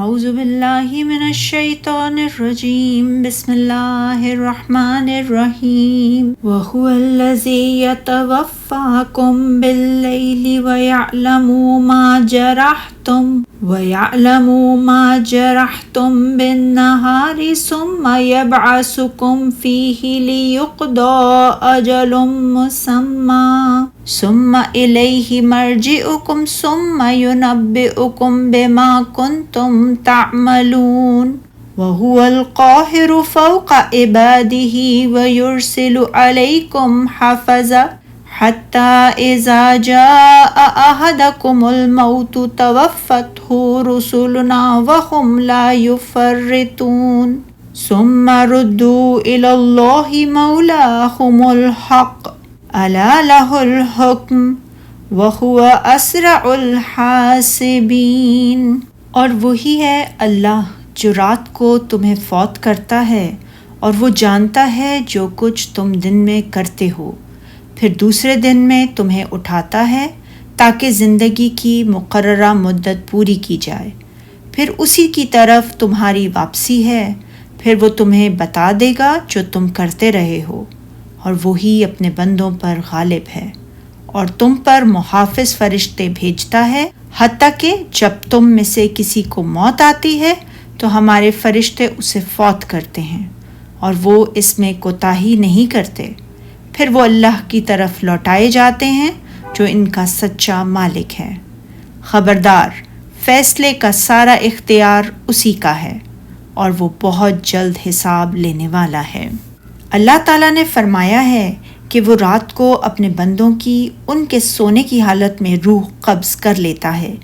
اعوذ باللہ من الشیطان الرجیم بسم اللہ الرحمن الرحیم وَهُوَ الَّذِي يَتَوَفَّاكُم بِاللَّيْلِ وَيَعْلَمُ مَا جَرَحْتُم بِالنَّهَارِ ثُمَّ يَبْعَثُكُم فِيهِ لِيُقْضَىٰ أَجَلٌ مُّسَمًّى ثُمَّ إِلَيْهِ مَرْجِعُكُمْ ثُمَّ يُنَبِّئُكُم بِمَا كُنتُمْ تَعْمَلُونَ وَهُوَ الْقَاهِرُ فَوْقَ عِبَادِهِ وَيُرْسِلُ عَلَيْكُمْ حَفَظًا حَتَّى إِذَا جَاءَ أَحَدَكُمُ الْمَوْتُ تَوَفَّتْهُ رُسُلُنَا وَهُمْ لَا يُفَرِّطُونَ ثُمَّ رُدُّوا إِلَى اللَّهِ مَوْلَاهُمُ الْحَقِّ أَلَا لَهُ الْحُكْمُ وَهُوَ أَسْرَعُ الْحَاسِبِينَ۔ اور وہی ہے اللہ جو رات کو تمہیں فوت کرتا ہے اور وہ جانتا ہے جو کچھ تم دن میں کرتے ہو، پھر دوسرے دن میں تمہیں اٹھاتا ہے تاکہ زندگی کی مقررہ مدت پوری کی جائے، پھر اسی کی طرف تمہاری واپسی ہے، پھر وہ تمہیں بتا دے گا جو تم کرتے رہے ہو، اور وہی اپنے بندوں پر غالب ہے، اور تم پر محافظ فرشتے بھیجتا ہے، حتیٰ کہ جب تم میں سے کسی کو موت آتی ہے تو ہمارے فرشتے اسے فوت کرتے ہیں، اور وہ اس میں کوتاہی نہیں کرتے، پھر وہ اللہ کی طرف لوٹائے جاتے ہیں جو ان کا سچا مالک ہے۔ خبردار، فیصلے کا سارا اختیار اسی کا ہے، اور وہ بہت جلد حساب لینے والا ہے۔ اللہ تعالیٰ نے فرمایا ہے کہ وہ رات کو اپنے بندوں کی ان کے سونے کی حالت میں روح قبض کر لیتا ہے۔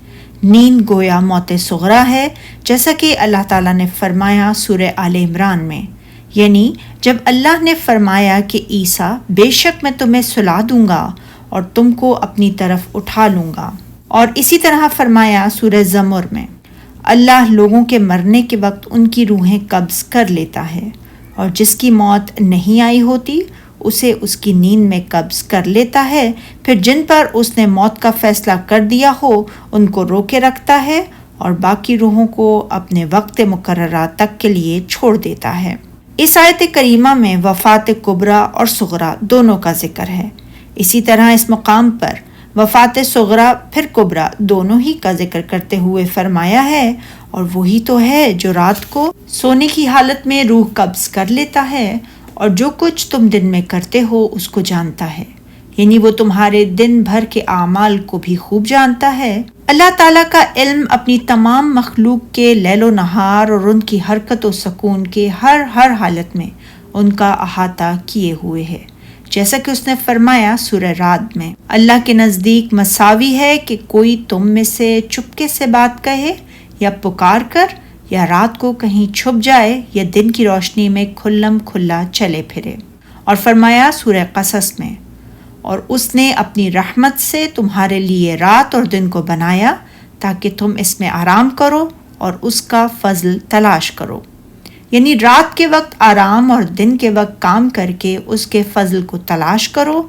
نیند گویا موت صغریٰ ہے، جیسا کہ اللہ تعالیٰ نے فرمایا سورہ آل عمران میں، یعنی جب اللہ نے فرمایا کہ عیسیٰ بے شک میں تمہیں سلا دوں گا اور تم کو اپنی طرف اٹھا لوں گا، اور اسی طرح فرمایا سورہ زمر میں اللہ لوگوں کے مرنے کے وقت ان کی روحیں قبض کر لیتا ہے، اور جس کی موت نہیں آئی ہوتی اسے اس کی نیند میں قبض کر لیتا ہے، پھر جن پر اس نے موت کا فیصلہ کر دیا ہو ان کو روکے رکھتا ہے، اور باقی روحوں کو اپنے وقت مقررہ تک کے لیے چھوڑ دیتا ہے۔ اس آیت کریمہ میں وفات کبریٰ اور صغریٰ دونوں کا ذکر ہے۔ اسی طرح اس مقام پر وفات صغریٰ پھر کبریٰ دونوں ہی کا ذکر کرتے ہوئے فرمایا ہے، اور وہی تو ہے جو رات کو سونے کی حالت میں روح قبض کر لیتا ہے، اور جو کچھ تم دن میں کرتے ہو اس کو جانتا ہے، یعنی وہ تمہارے دن بھر کے اعمال کو بھی خوب جانتا ہے۔ اللہ تعالیٰ کا علم اپنی تمام مخلوق کے لیل و نہار اور ان کی حرکت و سکون کے ہر حالت میں ان کا احاطہ کیے ہوئے ہے، جیسا کہ اس نے فرمایا سورہ رعد میں، اللہ کے نزدیک مساوی ہے کہ کوئی تم میں سے چپکے سے بات کہے یا پکار کر، یا رات کو کہیں چھپ جائے یا دن کی روشنی میں کھلم کھلا چلے پھرے۔ اور فرمایا سورہ قصص میں، اور اس نے اپنی رحمت سے تمہارے لیے رات اور دن کو بنایا تاکہ تم اس میں آرام کرو اور اس کا فضل تلاش کرو، یعنی رات کے وقت آرام اور دن کے وقت کام کر کے اس کے فضل کو تلاش کرو،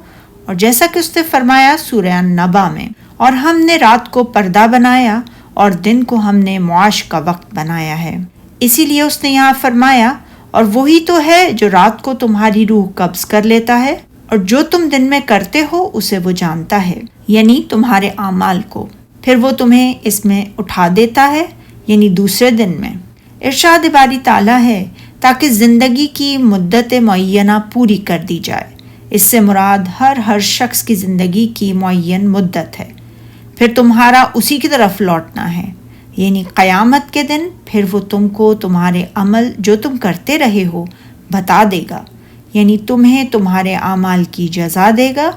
اور جیسا کہ اس نے فرمایا سورہ النبا میں، اور ہم نے رات کو پردہ بنایا اور دن کو ہم نے معاش کا وقت بنایا ہے۔ اسی لیے اس نے یہاں فرمایا، اور وہی تو ہے جو رات کو تمہاری روح قبض کر لیتا ہے، اور جو تم دن میں کرتے ہو اسے وہ جانتا ہے، یعنی تمہارے اعمال کو، پھر وہ تمہیں اس میں اٹھا دیتا ہے، یعنی دوسرے دن میں۔ ارشاد باری تعالیٰ ہے تاکہ زندگی کی مدت معینہ پوری کر دی جائے، اس سے مراد ہر شخص کی زندگی کی معین مدت ہے، پھر تمہارا اسی کی طرف لوٹنا ہے، یعنی قیامت کے دن پھر وہ تم کو تمہارے عمل جو تم کرتے رہے ہو بتا دے گا، یعنی تمہیں تمہارے اعمال کی جزا دے گا،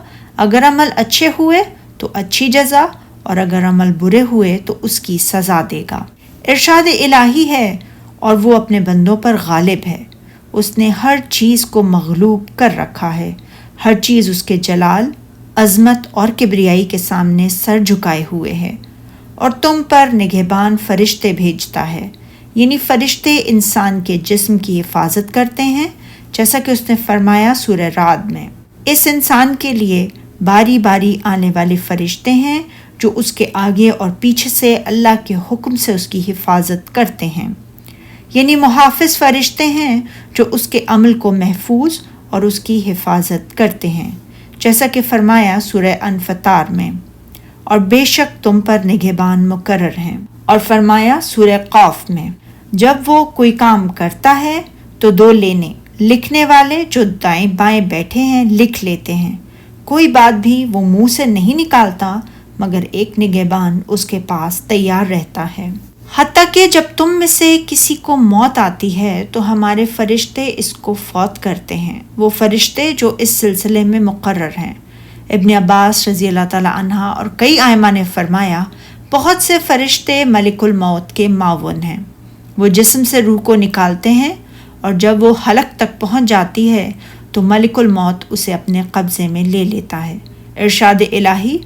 اگر عمل اچھے ہوئے تو اچھی جزا، اور اگر عمل برے ہوئے تو اس کی سزا دے گا۔ ارشاد الہی ہے، اور وہ اپنے بندوں پر غالب ہے، اس نے ہر چیز کو مغلوب کر رکھا ہے، ہر چیز اس کے جلال، عظمت اور کبریائی کے سامنے سر جھکائے ہوئے ہے، اور تم پر نگہبان فرشتے بھیجتا ہے، یعنی فرشتے انسان کے جسم کی حفاظت کرتے ہیں، جیسا کہ اس نے فرمایا سورہ رعد میں، اس انسان کے لیے باری باری آنے والے فرشتے ہیں جو اس کے آگے اور پیچھے سے اللہ کے حکم سے اس کی حفاظت کرتے ہیں، یعنی محافظ فرشتے ہیں جو اس کے عمل کو محفوظ اور اس کی حفاظت کرتے ہیں، جیسا کہ فرمایا سورہ انفطار میں، اور بے شک تم پر نگہبان مقرر ہیں، اور فرمایا سورہ قاف میں، جب وہ کوئی کام کرتا ہے تو دو لینے لکھنے والے جو دائیں بائیں بیٹھے ہیں لکھ لیتے ہیں، کوئی بات بھی وہ منہ سے نہیں نکالتا مگر ایک نگہبان اس کے پاس تیار رہتا ہے۔ حتیٰ کہ جب تم میں سے کسی کو موت آتی ہے تو ہمارے فرشتے اس کو فوت کرتے ہیں، وہ فرشتے جو اس سلسلے میں مقرر ہیں۔ ابن عباس رضی اللہ تعالیٰ عنہ اور کئی ائمہ نے فرمایا بہت سے فرشتے ملک الموت کے معاون ہیں، وہ جسم سے روح کو نکالتے ہیں اور جب وہ حلق تک پہنچ جاتی ہے تو ملک الموت اسے اپنے قبضے میں لے لیتا ہے۔ ارشاد الہی،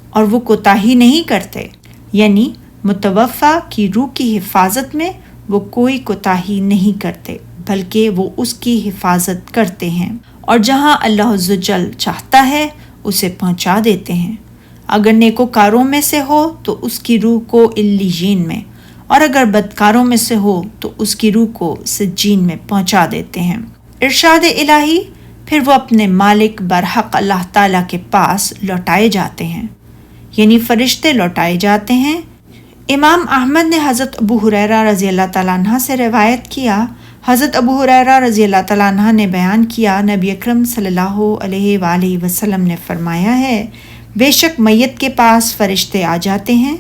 اور وہ کوتاہی نہیں کرتے، یعنی متوفی کی روح کی حفاظت میں وہ کوئی کوتاہی نہیں کرتے بلکہ وہ اس کی حفاظت کرتے ہیں، اور جہاں اللہ عز و جل چاہتا ہے اسے پہنچا دیتے ہیں۔ اگر نیکوکاروں میں سے ہو تو اس کی روح کو علیین میں، اور اگر بدکاروں میں سے ہو تو اس کی روح کو سجین میں پہنچا دیتے ہیں۔ ارشاد الہی، پھر وہ اپنے مالک برحق اللہ تعالیٰ کے پاس لوٹائے جاتے ہیں، یعنی فرشتے لوٹائے جاتے ہیں۔ امام احمد نے حضرت ابو ہریرہ رضی اللہ تعالیٰ عنہ سے روایت کیا، حضرت ابو ہریرہ رضی اللہ تعالیٰ عنہ نے بیان کیا، نبی اکرم صلی اللہ علیہ وآلہ وسلم نے فرمایا ہے، بے شک میت کے پاس فرشتے آ جاتے ہیں،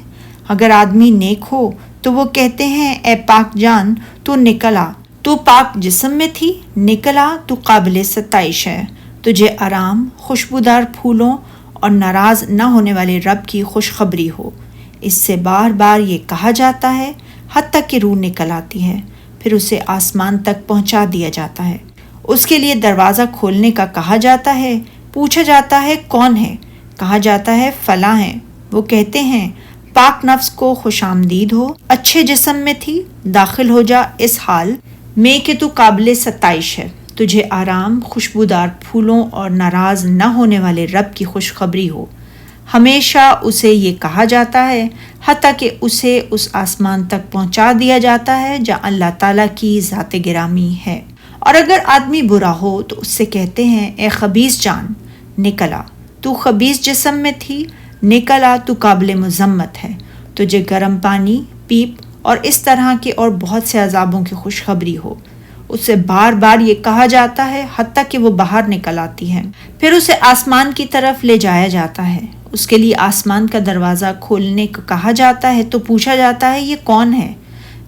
اگر آدمی نیک ہو تو وہ کہتے ہیں اے پاک جان تو نکلا، تو پاک جسم میں تھی، نکلا تو قابل ستائش ہے، تجھے آرام، خوشبودار پھولوں اور ناراض نہ ہونے والے رب کی خوشخبری ہو۔ اس سے بار بار یہ کہا جاتا ہے حتیٰ کہ روح نکل آتی ہے، پھر اسے آسمان تک پہنچا دیا جاتا ہے، اس کے لیے دروازہ کھولنے کا کہا جاتا ہے، پوچھا جاتا ہے کون ہے، کہا جاتا ہے فلاں ہیں، وہ کہتے ہیں پاک نفس کو خوش آمدید ہو، اچھے جسم میں تھی، داخل ہو جا اس حال میں کہ تو قابل ستائش ہے، تجھے آرام، خوشبودار پھولوں اور ناراض نہ ہونے والے رب کی خوشخبری ہو۔ ہمیشہ اسے یہ کہا جاتا ہے حتیٰ کہ اسے اس آسمان تک پہنچا دیا جاتا ہے جہاں اللہ تعالیٰ کی ذات گرامی ہے۔ اور اگر آدمی برا ہو تو اس سے کہتے ہیں اے خبیث جان، نکلا، تو خبیث جسم میں تھی، نکلا تو قابل مذمت ہے، تجھے گرم پانی، پیپ اور اس طرح کے اور بہت سے عذابوں کی خوشخبری ہو۔ اسے بار بار یہ کہا جاتا ہے حتیٰ کہ وہ باہر نکل آتی ہے، پھر اسے آسمان کی طرف لے جایا جاتا ہے، اس کے لیے آسمان کا دروازہ کھولنے کو کہا جاتا ہے، تو پوچھا جاتا ہے یہ کون ہے،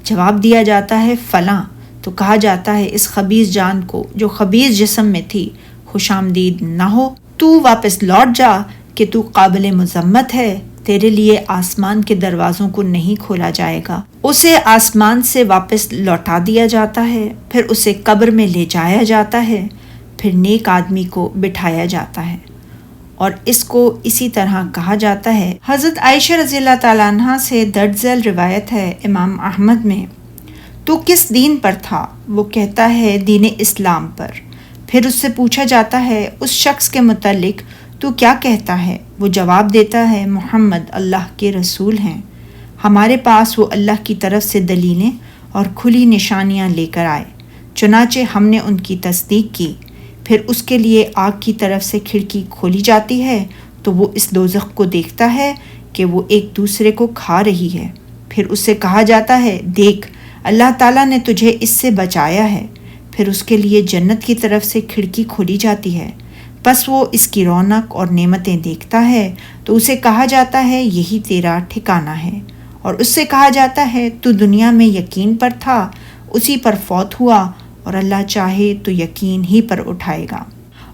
جواب دیا جاتا ہے فلاں، تو کہا جاتا ہے اس خبیث جان کو جو خبیث جسم میں تھی خوش آمدید نہ ہو، تو واپس لوٹ جا کہ تو قابل مذمت ہے، تیرے لیے آسمان کے دروازوں کو نہیں کھولا جائے گا۔ اسے آسمان سے واپس لوٹا دیا جاتا ہے، پھر اسے قبر میں لے جایا جاتا ہے، پھر نیک آدمی کو بٹھایا جاتا ہے، اور اس کو اسی طرح کہا جاتا ہے۔ حضرت عائشہ رضی اللہ تعالیٰ عنہ سے درج ذیل روایت ہے امام احمد میں، تو کس دین پر تھا؟ وہ کہتا ہے دین اسلام پر۔ پھر اس سے پوچھا جاتا ہے اس شخص کے متعلق تو کیا کہتا ہے؟ وہ جواب دیتا ہے محمد اللہ کے رسول ہیں، ہمارے پاس وہ اللہ کی طرف سے دلیلیں اور کھلی نشانیاں لے کر آئے، چنانچہ ہم نے ان کی تصدیق کی۔ پھر اس کے لیے آگ کی طرف سے کھڑکی کھولی جاتی ہے تو وہ اس دوزخ کو دیکھتا ہے کہ وہ ایک دوسرے کو کھا رہی ہے، پھر اس سے کہا جاتا ہے دیکھ اللہ تعالیٰ نے تجھے اس سے بچایا ہے۔ پھر اس کے لیے جنت کی طرف سے کھڑکی کھولی جاتی ہے، بس وہ اس کی رونق اور نعمتیں دیکھتا ہے تو اسے کہا جاتا ہے یہی تیرا ٹھکانہ ہے، اور اس سے کہا جاتا ہے تو دنیا میں یقین پر تھا، اسی پر فوت ہوا، اور اللہ چاہے تو یقین ہی پر اٹھائے گا۔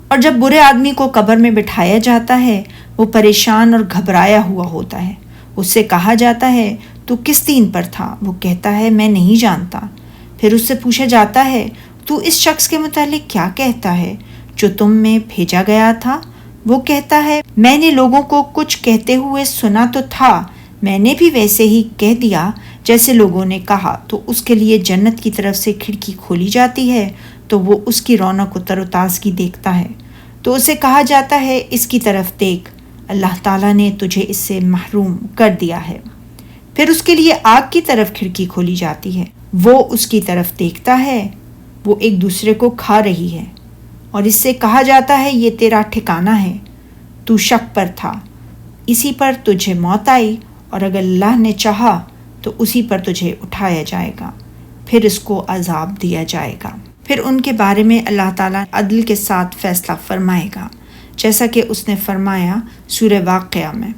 اور جب برے آدمی کو قبر میں بٹھایا جاتا ہے وہ پریشان اور گھبرایا ہوا ہوتا ہے، اس سے کہا جاتا ہے تو کس دین پر تھا؟ وہ کہتا ہے میں نہیں جانتا۔ پھر اس سے پوچھا جاتا ہے تو اس شخص کے متعلق کیا کہتا ہے جو تم میں بھیجا گیا تھا؟ وہ کہتا ہے میں نے لوگوں کو کچھ کہتے ہوئے سنا تو تھا، میں نے بھی ویسے ہی کہہ دیا جیسے لوگوں نے کہا۔ تو اس کے لیے جنت کی طرف سے کھڑکی کھولی جاتی ہے تو وہ اس کی رونق و تر و تازگی دیکھتا ہے، تو اسے کہا جاتا ہے اس کی طرف دیکھ، اللہ تعالیٰ نے تجھے اس سے محروم کر دیا ہے۔ پھر اس کے لیے آگ کی طرف کھڑکی کھولی جاتی ہے، وہ اس کی طرف دیکھتا ہے، وہ ایک دوسرے کو کھا رہی ہے، اور اس سے کہا جاتا ہے یہ تیرا ٹھکانہ ہے، تو شک پر تھا، اسی پر تجھے موت آئی، اور اگر اللہ نے چاہا تو اسی پر تجھے اٹھایا جائے گا، پھر اس کو عذاب دیا جائے گا۔ پھر ان کے بارے میں اللہ تعالیٰ عدل کے ساتھ فیصلہ فرمائے گا، جیسا کہ اس نے فرمایا سورہ واقعہ میں،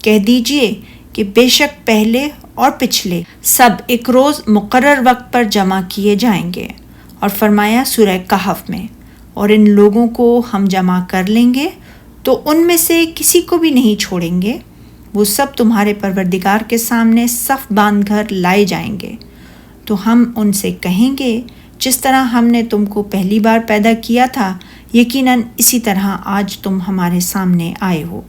کہہ دیجئے کہ بے شک پہلے اور پچھلے سب ایک روز مقرر وقت پر جمع کیے جائیں گے، اور فرمایا سورہ کہف میں، اور ان لوگوں کو ہم جمع کر لیں گے تو ان میں سے کسی کو بھی نہیں چھوڑیں گے، وہ سب تمہارے پروردگار کے سامنے صف باندھ کر لائے جائیں گے، تو ہم ان سے کہیں گے جس طرح ہم نے تم کو پہلی بار پیدا کیا تھا، یقیناً اسی طرح آج تم ہمارے سامنے آئے ہو،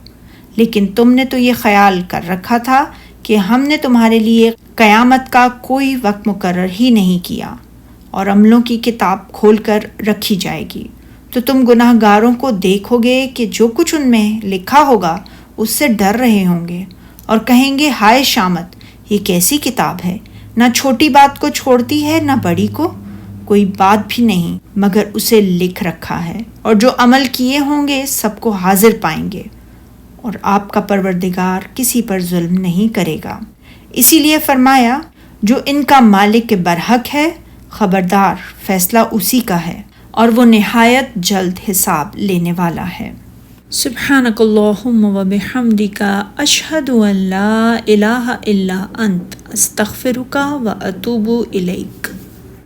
لیکن تم نے تو یہ خیال کر رکھا تھا کہ ہم نے تمہارے لیے قیامت کا کوئی وقت مقرر ہی نہیں کیا، اور عملوں کی کتاب کھول کر رکھی جائے گی، تو تم گناہ گاروں کو دیکھو گے کہ جو کچھ ان میں لکھا ہوگا اس سے ڈر رہے ہوں گے، اور کہیں گے ہائے شامت، یہ کیسی کتاب ہے، نہ چھوٹی بات کو چھوڑتی ہے نہ بڑی کو، کوئی بات بھی نہیں مگر اسے لکھ رکھا ہے، اور جو عمل کیے ہوں گے سب کو حاضر پائیں گے، اور آپ کا پروردگار کسی پر ظلم نہیں کرے گا۔ اسی لیے فرمایا جو ان کا مالک برحق ہے، خبردار فیصلہ اسی کا ہے، اور وہ نہایت جلد حساب لینے والا ہے۔ سبحانک اللہم و بحمدک، اشہد ان لا الہ الا انت، استغفرک و اتوب الیک۔